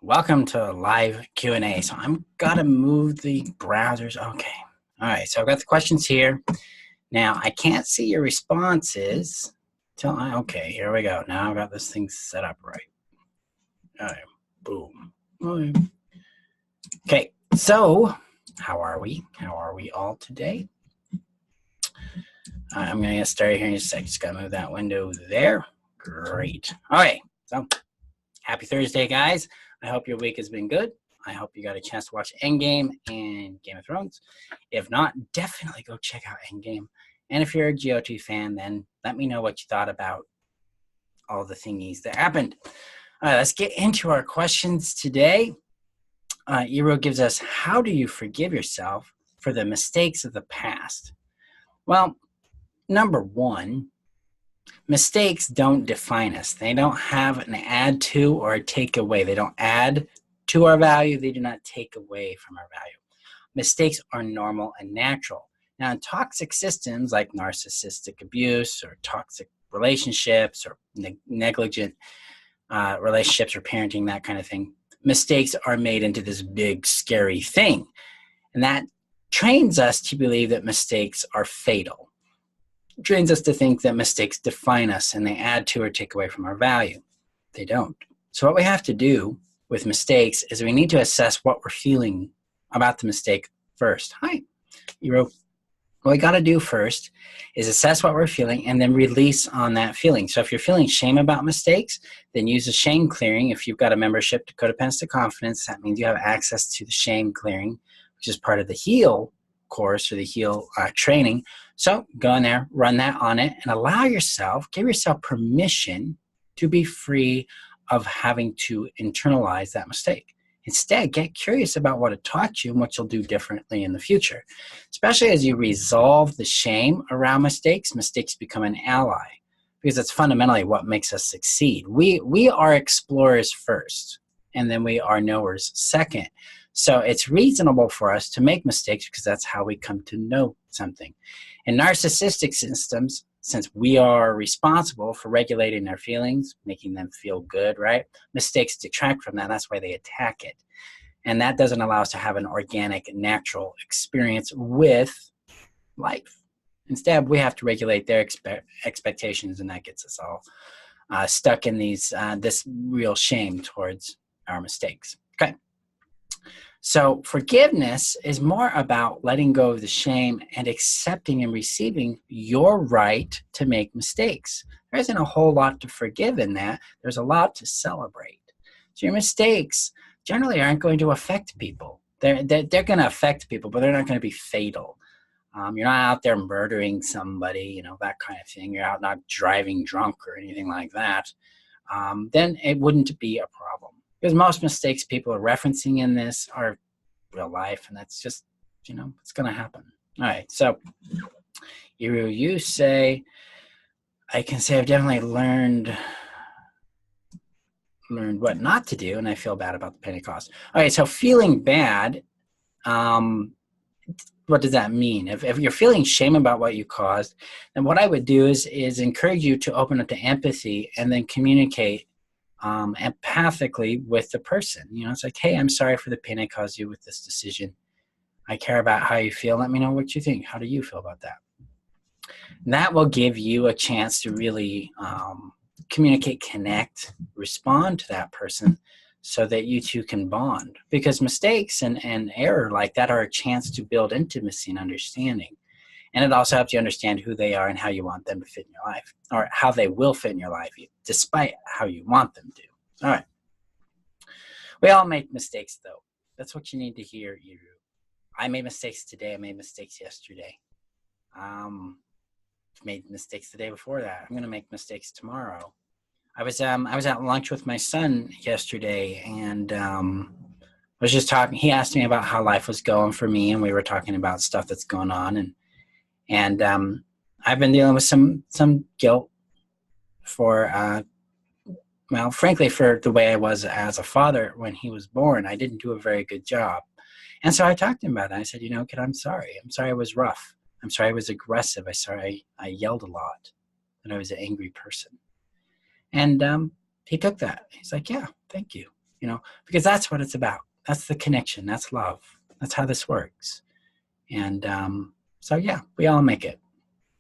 Welcome to live Q&A. So I'm gotta move the browsers. Okay. All right. So I've got the questions here. Now I can't see your responses till okay, here we go. Now I've got this thing set up right. All right. Boom. Okay. So how are we? How are we all today? I'm gonna get started here in a sec. Just gotta move that window there. Great. All right. So happy Thursday, guys. I hope your week has been good. I hope you got a chance to watch Endgame and Game of Thrones. If not, definitely go check out Endgame. And if you're a GOT fan, then let me know what you thought about all the thingies that happened. All right, let's get into our questions today. Eero gives us, how do you forgive yourself for the mistakes of the past? Well, number one, mistakes don't define us. They don't have an add to or a take away. They don't add to our value. They do not take away from our value. Mistakes are normal and natural. Now, in toxic systems like narcissistic abuse or toxic relationships or negligent relationships or parenting, that kind of thing, mistakes are made into this big, scary thing. And that trains us to believe that mistakes are fatal. Trains us to think that mistakes define us and they add to or take away from our value. They don't. So what we have to do with mistakes is we need to assess what we're feeling about the mistake first. Hi, Eero. What we got to do first is assess what we're feeling and then release on that feeling. So if you're feeling shame about mistakes, then use the shame clearing. If you've got a membership to Codependence to Confidence, that means you have access to the shame clearing, which is part of the HEAL course or the HEAL training. So go in there, run that on it, and allow yourself, give yourself permission to be free of having to internalize that mistake. Instead, get curious about what it taught you and what you'll do differently in the future. Especially as you resolve the shame around mistakes, mistakes become an ally because it's fundamentally what makes us succeed. We are explorers first, and then we are knowers second. So it's reasonable for us to make mistakes because that's how we come to know something. In narcissistic systems, since we are responsible for regulating their feelings, making them feel good, right? Mistakes detract from that. That's why they attack it. And that doesn't allow us to have an organic, natural experience with life. Instead, we have to regulate their expectations, and that gets us all stuck in this real shame towards our mistakes. Okay. So forgiveness is more about letting go of the shame and accepting and receiving your right to make mistakes. There isn't a whole lot to forgive in that. There's a lot to celebrate. So your mistakes generally aren't going to affect people. They're going to affect people, but they're not going to be fatal. You're not out there murdering somebody, that kind of thing. You're out not driving drunk or anything like that. Then it wouldn't be a problem. Because most mistakes people are referencing in this are real life, and that's just, it's going to happen. All right, so you say, I can say I've definitely learned what not to do, and I feel bad about the Pentecost. All right, so feeling bad, what does that mean? If you're feeling shame about what you caused, then what I would do is encourage you to open up to empathy and then communicate empathically with the person. It's like, hey, I'm sorry for the pain I caused you with this decision. I care about how you feel. Let me know what you think. How do you feel about that? And that will give you a chance to really communicate, connect, respond to that person so that you two can bond. Because mistakes and error like that are a chance to build intimacy and understanding. And it also helps you understand who they are and how you want them to fit in your life, or how they will fit in your life, despite how you want them to. All right. We all make mistakes, though. That's what you need to hear, Eero. I made mistakes today. I made mistakes yesterday. Made mistakes the day before that. I'm going to make mistakes tomorrow. I was at lunch with my son yesterday, and was just talking. He asked me about how life was going for me, and we were talking about stuff that's going on, and I've been dealing with some guilt for, frankly, for the way I was as a father when he was born. I didn't do a very good job. And so I talked to him about it. I said, kid, I'm sorry. I'm sorry I was rough. I'm sorry I was aggressive. I'm sorry I yelled a lot, that I was an angry person. And he took that. He's like, yeah, thank you. because that's what it's about. That's the connection. That's love. That's how this works. And so, yeah, we all make it.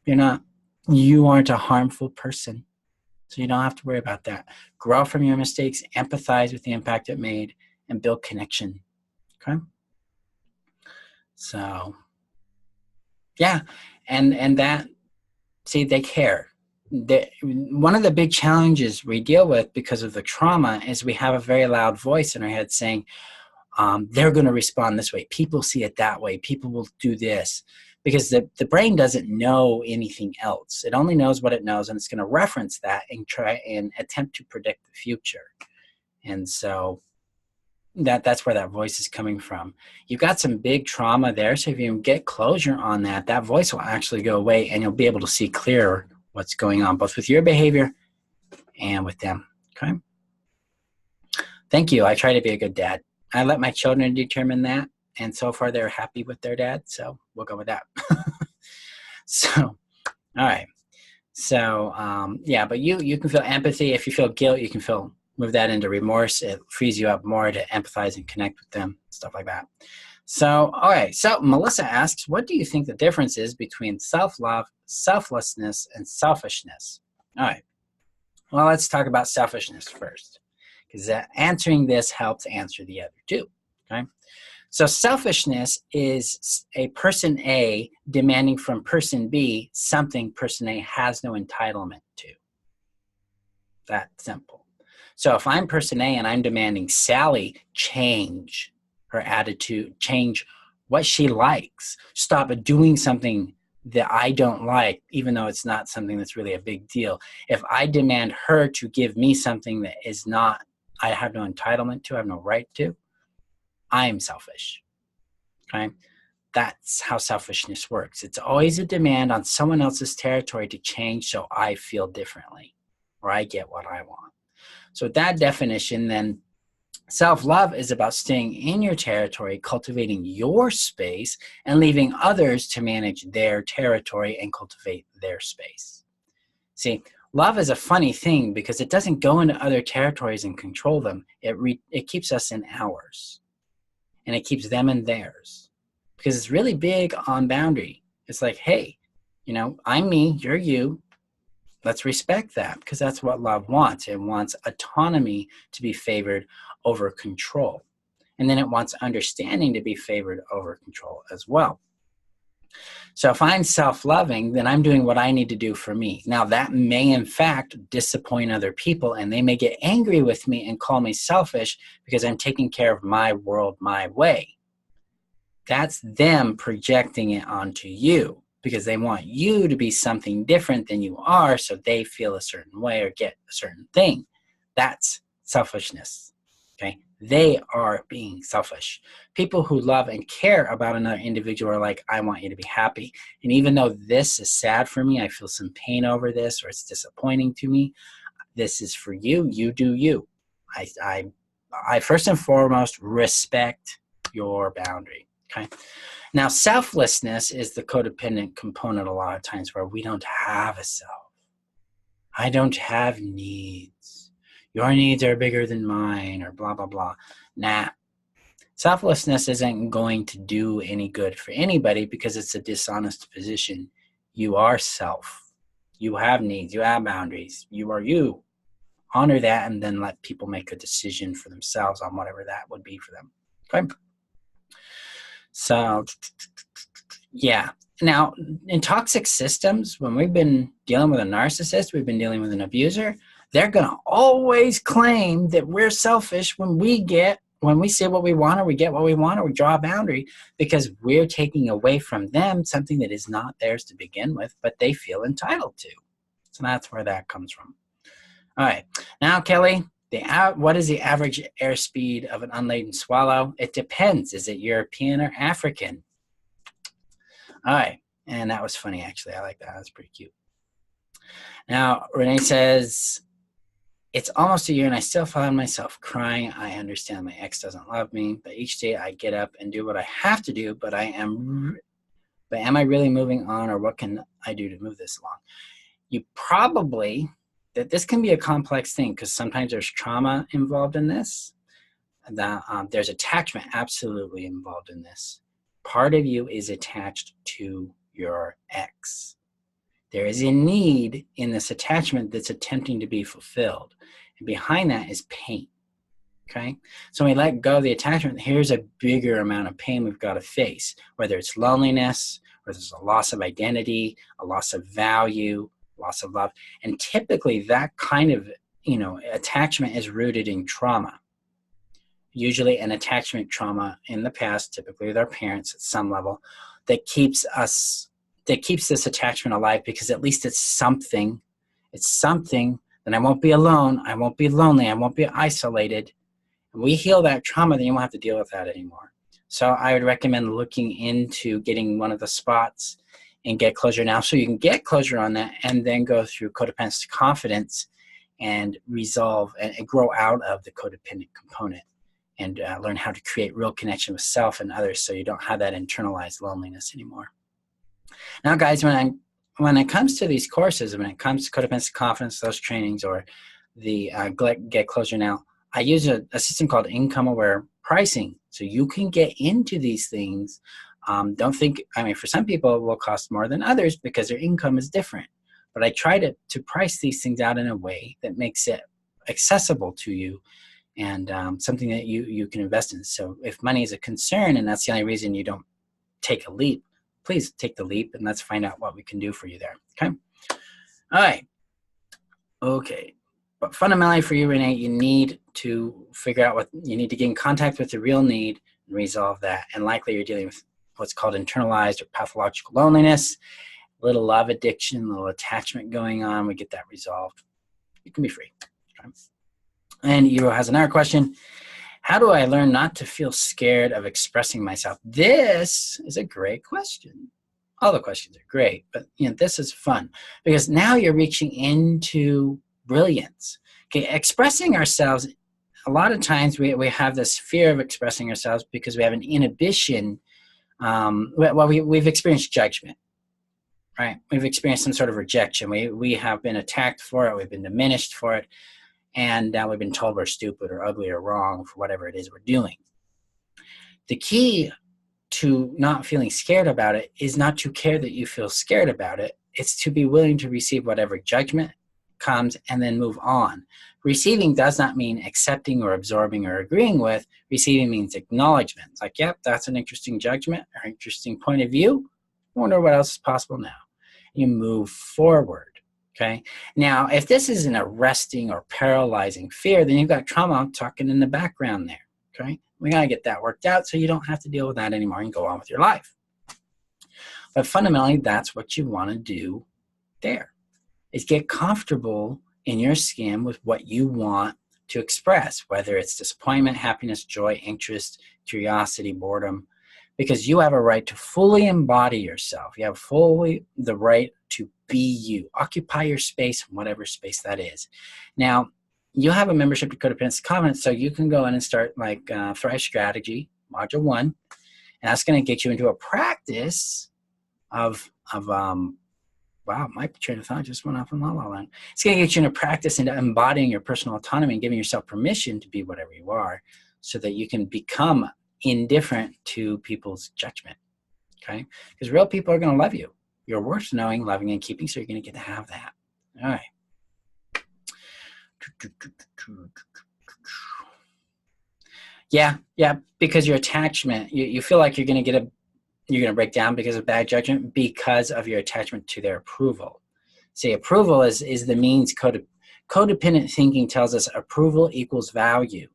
You aren't a harmful person. So you don't have to worry about that. Grow from your mistakes, empathize with the impact it made, and build connection. Okay? So, yeah. And that, see, they care. One of the big challenges we deal with because of the trauma is we have a very loud voice in our head saying, they're going to respond this way. People see it that way. People will do this. Because the brain doesn't know anything else. It only knows what it knows, and it's going to reference that and try and attempt to predict the future. And so that's where that voice is coming from. You've got some big trauma there, so if you get closure on that, that voice will actually go away, and you'll be able to see clearer what's going on, both with your behavior and with them. Okay? Thank you. I try to be a good dad. I let my children determine that. And so far, they're happy with their dad, so we'll go with that. So, all right. So, yeah, but you can feel empathy. If you feel guilt, you can move that into remorse. It frees you up more to empathize and connect with them, stuff like that. So, all right. So, Melissa asks, what do you think the difference is between self-love, selflessness, and selfishness? All right. Well, let's talk about selfishness first, because answering this helps answer the other two, okay? So selfishness is a person A demanding from person B something person A has no entitlement to. That simple. So if I'm person A and I'm demanding Sally change her attitude, change what she likes, stop doing something that I don't like, even though it's not something that's really a big deal. If I demand her to give me something that is not, I have no entitlement to, I have no right to, I am selfish. Okay? That's how selfishness works. It's always a demand on someone else's territory to change so I feel differently or I get what I want. So with that definition, then self-love is about staying in your territory, cultivating your space, and leaving others to manage their territory and cultivate their space. See, love is a funny thing because it doesn't go into other territories and control them. It keeps us in ours, and it keeps them in theirs, because it's really big on boundary. It's like, hey, I'm me, you're you. Let's respect that, because that's what love wants. It wants autonomy to be favored over control. And then it wants understanding to be favored over control as well. So if I'm self-loving, then I'm doing what I need to do for me. Now, that may, in fact, disappoint other people, and they may get angry with me and call me selfish because I'm taking care of my world my way. That's them projecting it onto you because they want you to be something different than you are so they feel a certain way or get a certain thing. That's selfishness, okay? They are being selfish. People who love and care about another individual are like, I want you to be happy. And even though this is sad for me, I feel some pain over this, or it's disappointing to me, this is for you. You do you. I first and foremost respect your boundary, okay? Now, selflessness is the codependent component a lot of times where we don't have a self. I don't have needs. Your needs are bigger than mine, or blah, blah, blah. Nah. Selflessness isn't going to do any good for anybody because it's a dishonest position. You are self. You have needs. You have boundaries. You are you. Honor that and then let people make a decision for themselves on whatever that would be for them. Okay? So, yeah. Now, in toxic systems, when we've been dealing with a narcissist, we've been dealing with an abuser, they're going to always claim that we're selfish when we say what we want, or we get what we want, or we draw a boundary, because we're taking away from them something that is not theirs to begin with, but they feel entitled to. So that's where that comes from. All right. Now, Kelly, what is the average airspeed of an unladen swallow? It depends. Is it European or African? All right. And that was funny, actually. I like that. That's pretty cute. Now, Renee says, it's almost a year and I still find myself crying. I understand my ex doesn't love me, but each day I get up and do what I have to do, but am I really moving on, or what can I do to move this along? This can be a complex thing because sometimes there's trauma involved in this. that there's attachment absolutely involved in this. Part of you is attached to your ex. There is a need in this attachment that's attempting to be fulfilled. And behind that is pain. Okay? So when we let go of the attachment, here's a bigger amount of pain we've got to face, whether it's loneliness, whether it's a loss of identity, a loss of value, loss of love. And typically that kind of, attachment is rooted in trauma. Usually an attachment trauma in the past, typically with our parents at some level, that keeps this attachment alive, because at least it's something that I won't be alone, I won't be lonely, I won't be isolated. And we heal that trauma, then you won't have to deal with that anymore. So I would recommend looking into getting one of the spots and Get Closure Now, so you can get closure on that and then go through Codependent Confidence and resolve and grow out of the codependent component, and learn how to create real connection with self and others, so you don't have that internalized loneliness anymore. Now, guys, when it comes to these courses, when it comes to Codependent Confidence, those trainings, or the Get Closure Now, I use a system called income-aware pricing, so you can get into these things. Don't think, for some people it will cost more than others because their income is different. But I try to price these things out in a way that makes it accessible to you, and something that you can invest in. So if money is a concern and that's the only reason you don't take a leap, please take the leap and let's find out what we can do for you there. Okay? All right. Okay. But fundamentally for you, Renee, you need to figure out you need to get in contact with the real need and resolve that. And likely you're dealing with what's called internalized or pathological loneliness, a little love addiction, a little attachment going on. We get that resolved. You can be free. Okay? And Euro has another question. How do I learn not to feel scared of expressing myself? This is a great question. All the questions are great, but this is fun because now you're reaching into brilliance. Okay, expressing ourselves, a lot of times we have this fear of expressing ourselves because we have an inhibition. We've experienced judgment, right? We've experienced some sort of rejection. We have been attacked for it. We've been diminished for it. And we've been told we're stupid or ugly or wrong for whatever it is we're doing. The key to not feeling scared about it is not to care that you feel scared about it. It's to be willing to receive whatever judgment comes and then move on. Receiving does not mean accepting or absorbing or agreeing with. Receiving means acknowledgement. It's like, yep, that's an interesting judgment or interesting point of view. I wonder what else is possible now. You move forward. Okay. Now, if this is an arresting or paralyzing fear, then you've got trauma talking in the background there. Okay. We got to get that worked out so you don't have to deal with that anymore and go on with your life. But fundamentally, that's what you want to do there, is get comfortable in your skin with what you want to express, whether it's disappointment, happiness, joy, interest, curiosity, boredom, because you have a right to fully embody yourself. You have fully the right to be you. Occupy your space, whatever space that is. Now, you have a membership to Codependent Confidence, so you can go in and start like Thrive Strategy, Module 1, and that's going to get you into a practice of wow, my train of thought just went off in La La Land. It's going to get you into practice into embodying your personal autonomy and giving yourself permission to be whatever you are, so that you can become indifferent to people's judgment. Okay? Because real people are going to love you. You're worth knowing, loving, and keeping, so you're going to get to have that. All right. Yeah, because your attachment, you feel like you're going to break down because of bad judgment because of your attachment to their approval. See, approval is the means. Codependent thinking tells us approval equals value.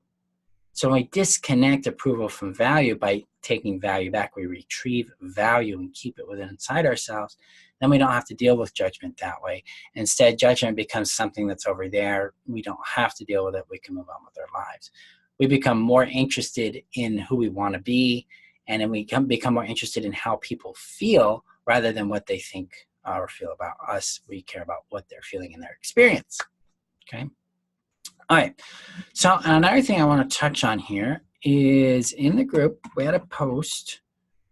So when we disconnect approval from value by taking value back, we retrieve value and keep it within inside ourselves, then we don't have to deal with judgment that way. Instead, judgment becomes something that's over there. We don't have to deal with it. We can move on with our lives. We become more interested in who we want to be, and then we become more interested in how people feel rather than what they think or feel about us. We care about what they're feeling in their experience. Okay? All right. So another thing I want to touch on here is in the group, we had a post,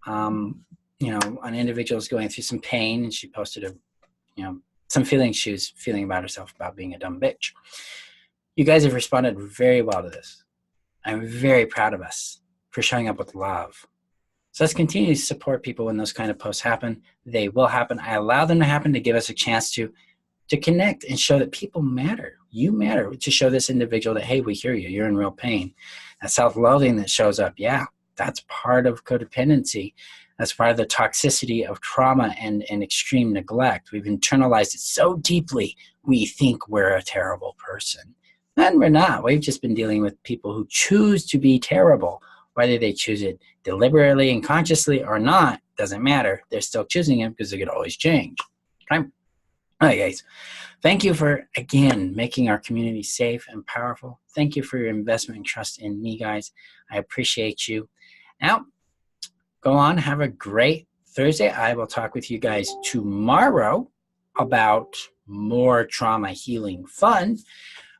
an individual is going through some pain, and she posted some feelings she was feeling about herself, about being a dumb bitch. You guys have responded very well to this. I'm very proud of us for showing up with love. So let's continue to support people when those kind of posts happen. They will happen. I allow them to happen to give us a chance to connect and show that people matter. You matter, to show this individual that, hey, we hear you. You're in real pain. That self-loathing that shows up, yeah, that's part of codependency. That's part of the toxicity of trauma and extreme neglect. We've internalized it so deeply, we think we're a terrible person. And we're not. We've just been dealing with people who choose to be terrible. Whether they choose it deliberately and consciously or not, doesn't matter. They're still choosing it because they could always change. Okay? All right, guys. Thank you for, again, making our community safe and powerful. Thank you for your investment and trust in me, guys. I appreciate you. Now, go on. Have a great Thursday. I will talk with you guys tomorrow about more trauma healing fun.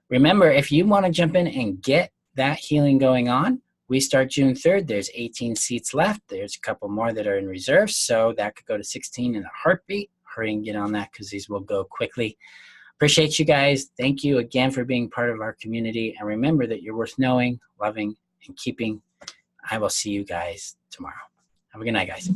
Remember, if you want to jump in and get that healing going on, we start June 3rd. There's 18 seats left. There's a couple more that are in reserve, so that could go to 16 in a heartbeat. Hurry and get on that because these will go quickly. Appreciate you guys. Thank you again for being part of our community. And remember that you're worth knowing, loving, and keeping. I will see you guys tomorrow. Have a good night, guys.